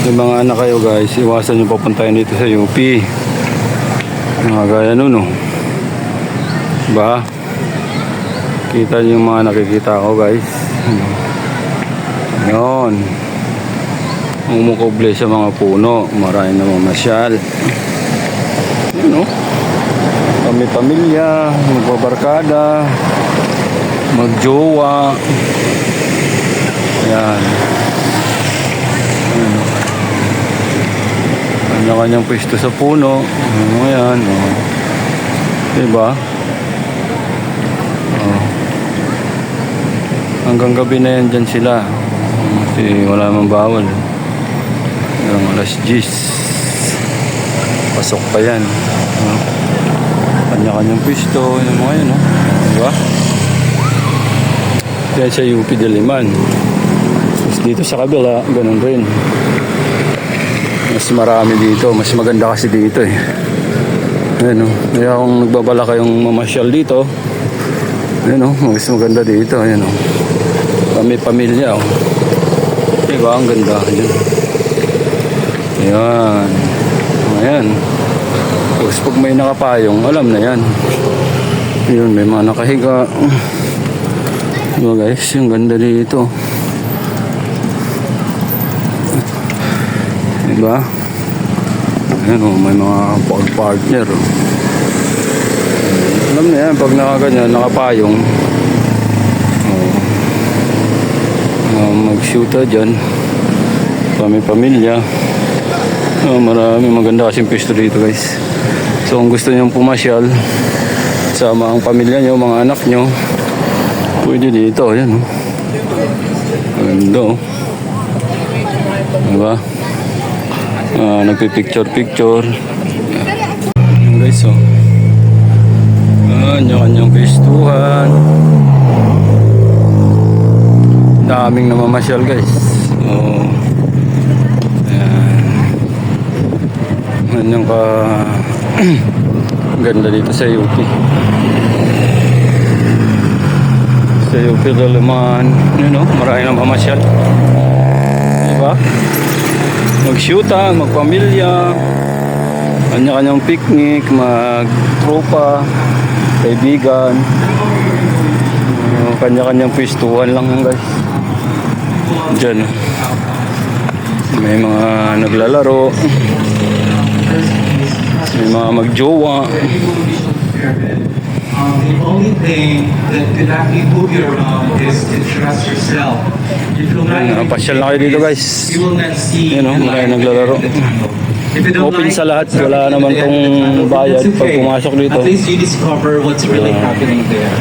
Yung mga anak kayo guys, iwasan nyo papuntahin dito sa UP. Mga gaya nun, no? Diba? Kita nyo yung mga nakikita ko guys. Yun. Umukuble sa mga puno. Maraming naman masyal. Yun, no? Kami pamilya, magbabarkada, magjowa. Ayan. Ayan. Kanya-kanyang pwesto sa puno. Ayan. Oh. Diba? Oh. Hanggang gabi na yan dyan sila. Kasi wala namang bawal. Hanggang alas 10. Pasok pa yan. Oh. Kanya-kanyang pwesto. Yung mga yan. Oh. Diba? Yan sa UP Diliman. Tapos dito sa kabila, ganun rin. Mas marami dito. Mas maganda kasi dito eh. Ayan o. Kaya kung nagbabala kayong mamasyal dito, ayan o. Mas maganda dito. Ayan o. Kami pamilya o. Diba? Ang ganda. Ayan. Ayan. Ayan. Tapos pag may nakapayong, alam na yan. Yun, may mga nakahiga. Diba guys? Yung ganda dito. Diba? Ayan o, may mga partner o. Alam na yan, pag nakaganyan, nakapayong, mag-shoota dyan. Kami pamilya. Marami maganda kasing pwesto dito guys. So kung gusto nyo pumasyal, sama ang pamilya nyo, mga anak nyo, pwede dito. Ayan o. Ganda o. Diba? Nagpipicture-picture. Ayan guys o. Kanya-kanyang pwestuhan. Daming namamasyal guys. So, ayan. Ayan yung ganda dito sa UP. Sa UP Diliman. Yun o, maraming namamasyal. Diba? Mag-shoota, magpamilya, kanya-kanyang picnic, mag-tropa, kaibigan, kanya-kanyang pwestuhan lang guys. Diyan may mga naglalaro, may mga magjowa. The only thing that cannot be move you around is to trust yourself. If you're not, pasyal na kayo dito guys. you will not see. Yun o, may naglalaro. Open sa lahat, wala naman tong bayad pag pumasok dito. At least you discover what's really happening there.